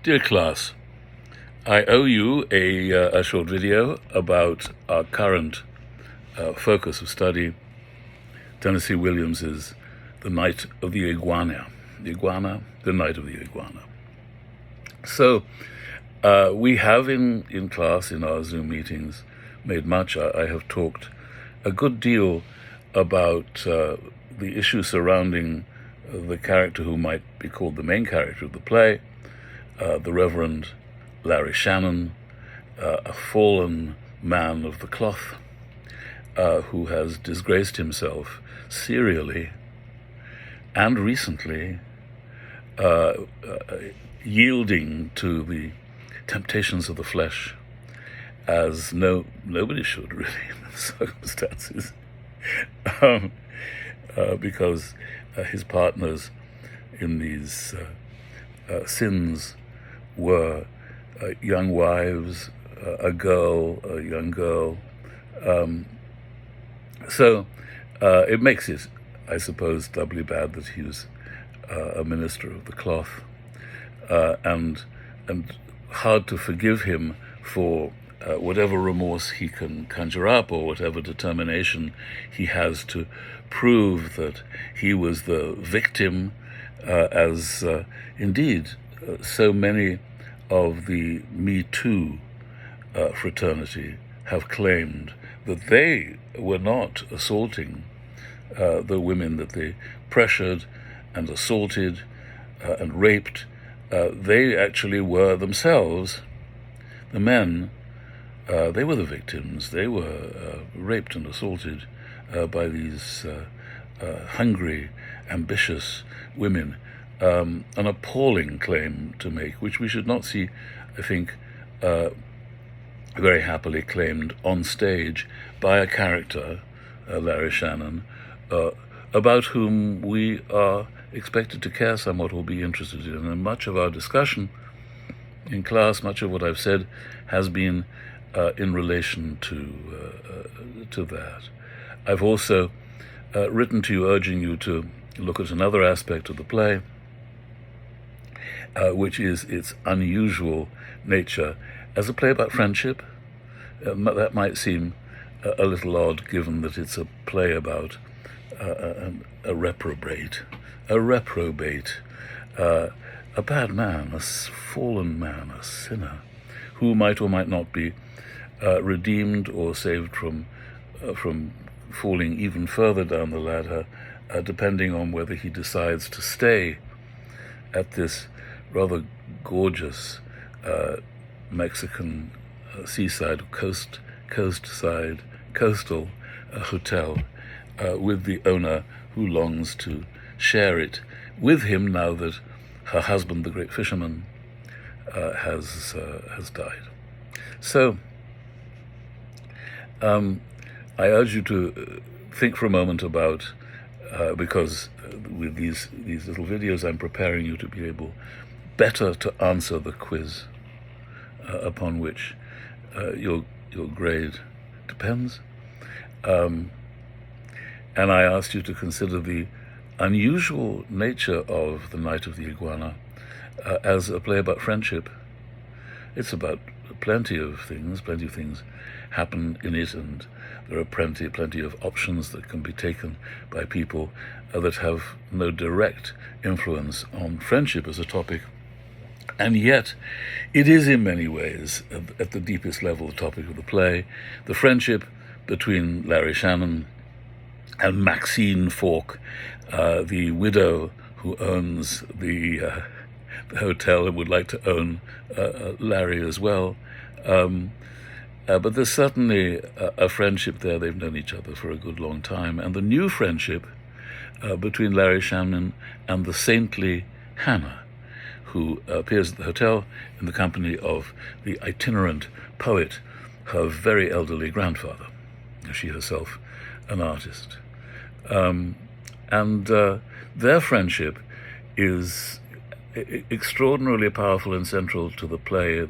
Dear class, I owe you a short video about our current focus of study, Tennessee Williams's The Night of the Iguana. The Iguana, The Night of the Iguana. So we have in class, in our Zoom meetings, made much. I have talked a good deal about the issue surrounding the character who might be called the main character of the play, the Reverend Larry Shannon, a fallen man of the cloth, who has disgraced himself serially and recently, yielding to the temptations of the flesh, as nobody should really in the circumstances, because his partners in these sins were young wives, a young girl. So it makes it, I suppose, doubly bad that he was a minister of the cloth, and hard to forgive him for whatever remorse he can conjure up, or whatever determination he has to prove that he was the victim, as indeed so many of the Me Too fraternity have claimed that they were not assaulting the women that they pressured and assaulted and raped. They actually were themselves, the men, they were the victims. They were raped and assaulted by these hungry, ambitious women. An appalling claim to make, which we should not see, I think, very happily claimed on stage by a character, Larry Shannon, about whom we are expected to care somewhat or be interested in. And much of our discussion in class, much of what I've said, has been in relation to that. I've also written to you urging you to look at another aspect of the play, which is its unusual nature as a play about friendship. That might seem a little odd, given that it's a play about a reprobate, a bad man, a fallen man, a sinner, who might or might not be redeemed or saved from falling even further down the ladder, depending on whether he decides to stay at this rather gorgeous Mexican seaside, coastal hotel with the owner who longs to share it with him now that her husband, the great fisherman, has died. So I urge you to think for a moment about, because with these little videos I'm preparing you to be able better to answer the quiz upon which your grade depends. And I asked you to consider the unusual nature of The Night of the Iguana as a play about friendship. It's about plenty of things happen in it, and there are plenty of options that can be taken by people that have no direct influence on friendship as a topic. And yet, it is in many ways, at the deepest level, the topic of the play, the friendship between Larry Shannon and Maxine Falk, the widow who owns the hotel and would like to own Larry as well. But there's certainly a friendship there. They've known each other for a good long time. And the new friendship between Larry Shannon and the saintly Hannah, who appears at the hotel in the company of the itinerant poet, her very elderly grandfather, she herself an artist. And their friendship is extraordinarily powerful and central to the play.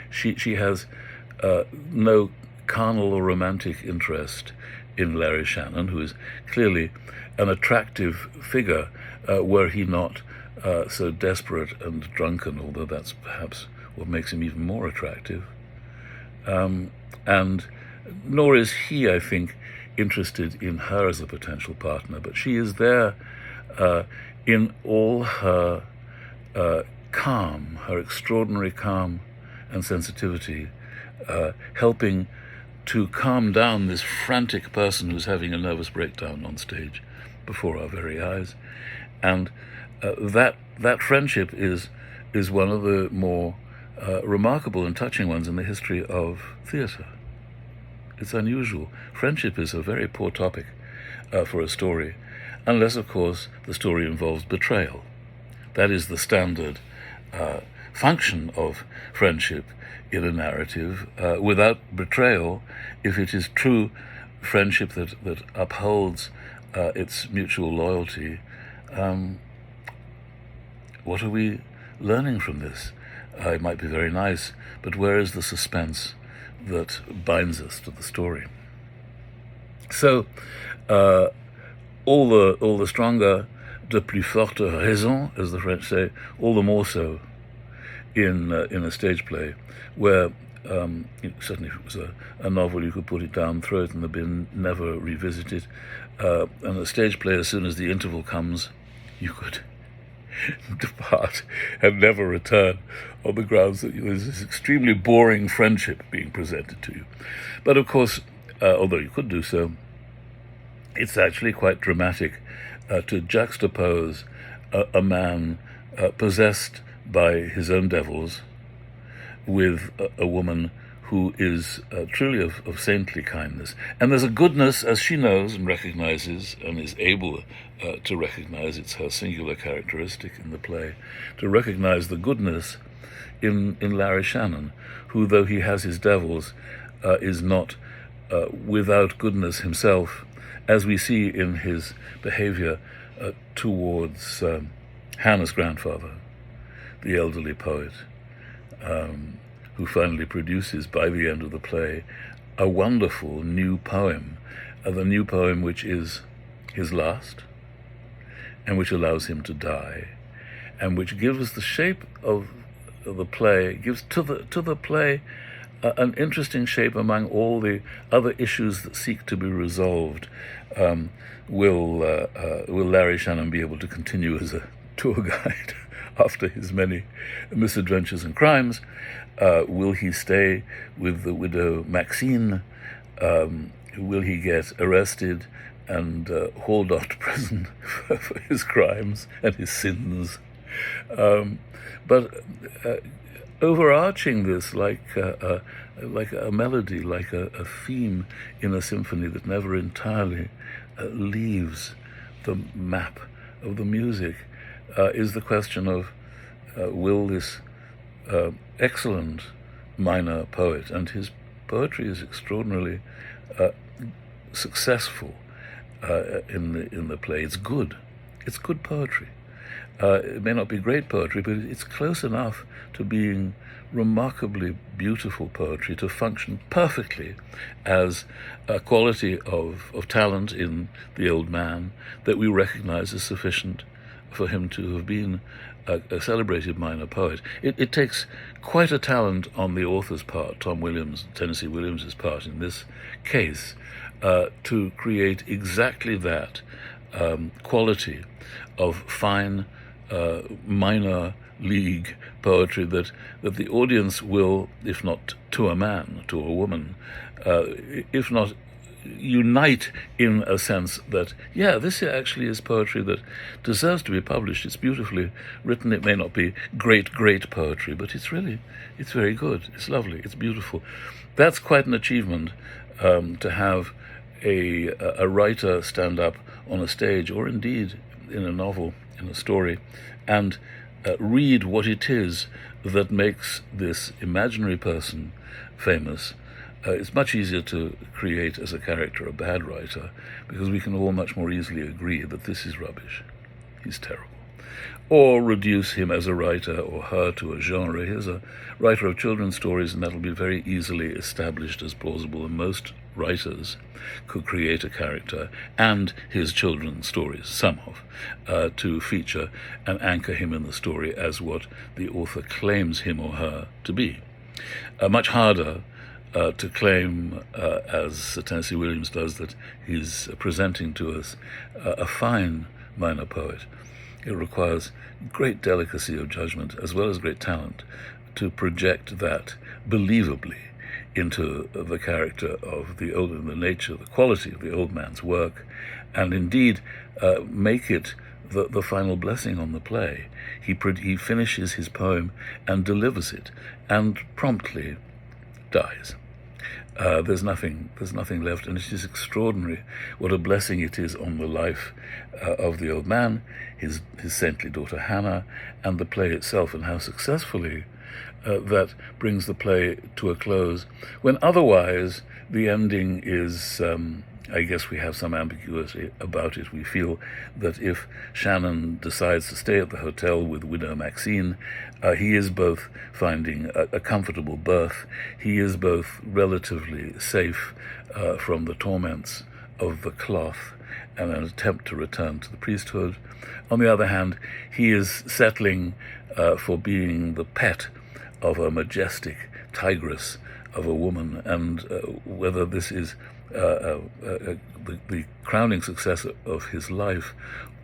She has no carnal or romantic interest in Larry Shannon, who is clearly an attractive figure, were he not so desperate and drunken, although that's perhaps what makes him even more attractive. And nor is he, I think, interested in her as a potential partner, but she is there in all her calm, her extraordinary calm and sensitivity, helping to calm down this frantic person who's having a nervous breakdown on stage before our very eyes. And that friendship is one of the more remarkable and touching ones in the history of theatre. It's unusual. Friendship is a very poor topic for a story, unless, of course, the story involves betrayal. That is the standard function of friendship in a narrative. Without betrayal, if it is true friendship that upholds its mutual loyalty, what are we learning from this? It might be very nice, but where is the suspense that binds us to the story? So, all the stronger, de plus forte raison, as the French say, all the more so in a stage play, where certainly if it was a novel, you could put it down, throw it in the bin, never revisit it. And a stage play, as soon as the interval comes, you could depart and never return on the grounds that there's this extremely boring friendship being presented to you. But of course, although you could do so, it's actually quite dramatic to juxtapose a man possessed by his own devils with a woman who is truly of saintly kindness. And there's a goodness, as she knows and recognizes and is able to recognize, it's her singular characteristic in the play, to recognize the goodness in Larry Shannon, who, though he has his devils, is not without goodness himself, as we see in his behavior towards Hannah's grandfather, the elderly poet, who finally produces, by the end of the play, a wonderful new poem, the new poem which is his last, and which allows him to die, and which gives the shape of the play, gives to the play an interesting shape among all the other issues that seek to be resolved. Will Larry Shannon be able to continue as a tour guide after his many misadventures and crimes? Will he stay with the widow Maxine? Will he get arrested and hauled off to prison for his crimes and his sins? But overarching this, like a melody, like a theme in a symphony that never entirely leaves the map of the music, is the question of will this excellent minor poet, and his poetry is extraordinarily successful in the play. It's good poetry. It may not be great poetry, but it's close enough to being remarkably beautiful poetry to function perfectly as a quality of talent in the old man that we recognize as sufficient for him to have been a celebrated minor poet. It takes quite a talent on the author's part, Tennessee Williams's part in this case, to create exactly that quality of fine minor league poetry that the audience will, if not to a man, to a woman, if not unite in a sense that, yeah, this actually is poetry that deserves to be published. It's beautifully written. It may not be great poetry, but it's very good. It's lovely. It's beautiful. That's quite an achievement, to have a writer stand up on a stage, or indeed in a novel, in a story, and read what it is that makes this imaginary person famous. It's much easier to create as a character a bad writer, because we can all much more easily agree that this is rubbish. He's terrible. or reduce him as a writer or her to a genre. Here's a writer of children's stories, and that'll be very easily established as plausible, and most writers could create a character and his children's stories, some of, to feature and anchor him in the story as what the author claims him or her to be. Much harder to claim, as Sir Tennessee Williams does, that he's presenting to us a fine minor poet. It requires great delicacy of judgment as well as great talent to project that believably into the character of the old, the nature, the quality of the old man's work, and indeed make it the final blessing on the play. He finishes his poem and delivers it, and promptly dies. There's nothing left, and it is extraordinary what a blessing it is on the life of the old man, his saintly daughter Hannah, and the play itself, and how successfully that brings the play to a close, when otherwise the ending is, I guess we have some ambiguity about it. We feel that if Shannon decides to stay at the hotel with widow Maxine, he is both finding a comfortable berth, he is both relatively safe from the torments of the cloth and an attempt to return to the priesthood. On the other hand, he is settling for being the pet of a majestic tigress of a woman, and whether this is the crowning success of his life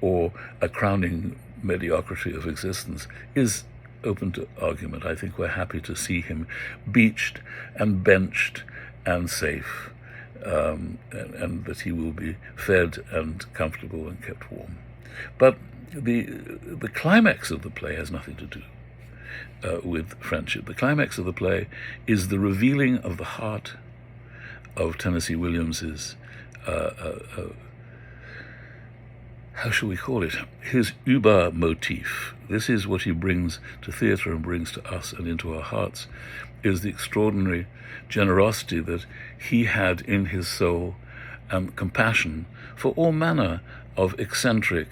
or a crowning mediocrity of existence is open to argument. I think we're happy to see him beached and benched and safe, and that he will be fed and comfortable and kept warm. But the climax of the play has nothing to do with friendship. The climax of the play is the revealing of the heart of Tennessee Williams's, how shall we call it, his Übermotiv. This is what he brings to theatre and brings to us and into our hearts, is the extraordinary generosity that he had in his soul, and compassion for all manner of eccentric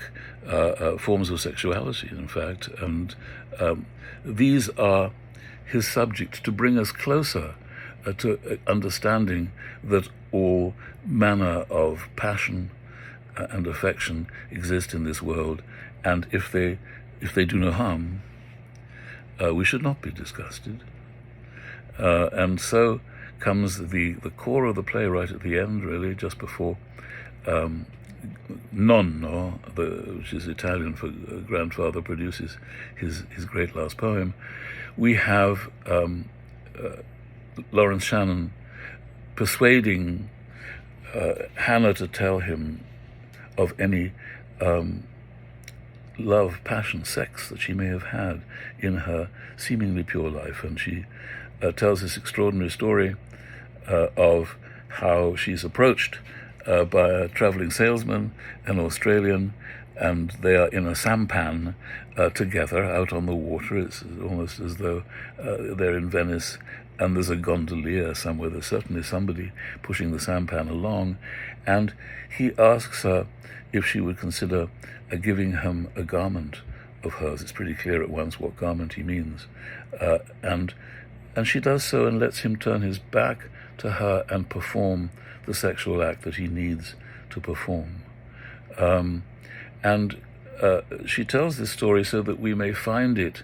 forms of sexuality, in fact, and these are his subjects to bring us closer to understanding that all manner of passion and affection exist in this world, and if they do no harm, we should not be disgusted. And so comes the core of the play right at the end, really, just before Nonno, which is Italian for grandfather, produces his great last poem. We have Lawrence Shannon persuading Hannah to tell him of any love, passion, sex that she may have had in her seemingly pure life. And she tells this extraordinary story of how she's approached by a traveling salesman, an Australian, and they are in a sampan together out on the water. It's almost as though they're in Venice, and there's a gondolier somewhere. There's certainly somebody pushing the sampan along, and he asks her if she would consider giving him a garment of hers. It's pretty clear at once what garment he means, and she does so and lets him turn his back to her and perform the sexual act that he needs to perform. And she tells this story so that we may find it,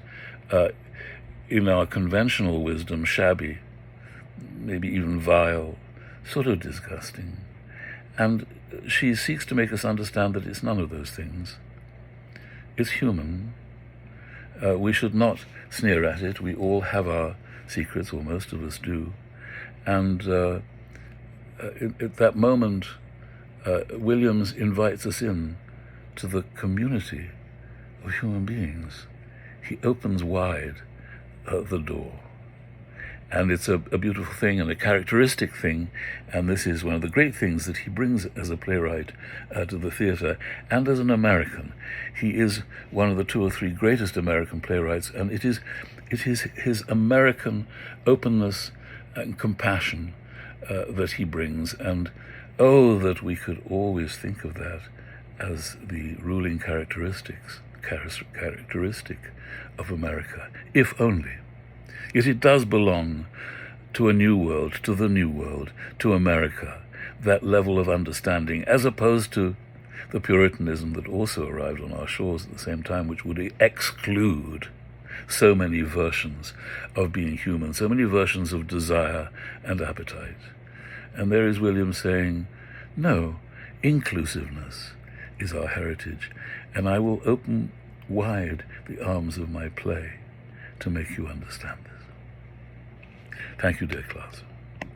in our conventional wisdom, shabby, maybe even vile, sort of disgusting. And she seeks to make us understand that it's none of those things. It's human. We should not sneer at it. We all have our secrets, or most of us do. And at that moment, Williams invites us in to the community of human beings. He opens wide the door. And it's a beautiful thing and a characteristic thing, and this is one of the great things that he brings as a playwright to the theatre, and as an American. He is one of the 2 or 3 greatest American playwrights, and it is his American openness and compassion that he brings, and oh, that we could always think of that as the ruling characteristics characteristic of America, if only. Yet it does belong to a new world, to the new world, to America, that level of understanding, as opposed to the Puritanism that also arrived on our shores at the same time, which would exclude so many versions of being human, so many versions of desire and appetite. And there is William saying, no, inclusiveness is our heritage, and I will open wide the arms of my play to make you understand this. Thank you, dear class.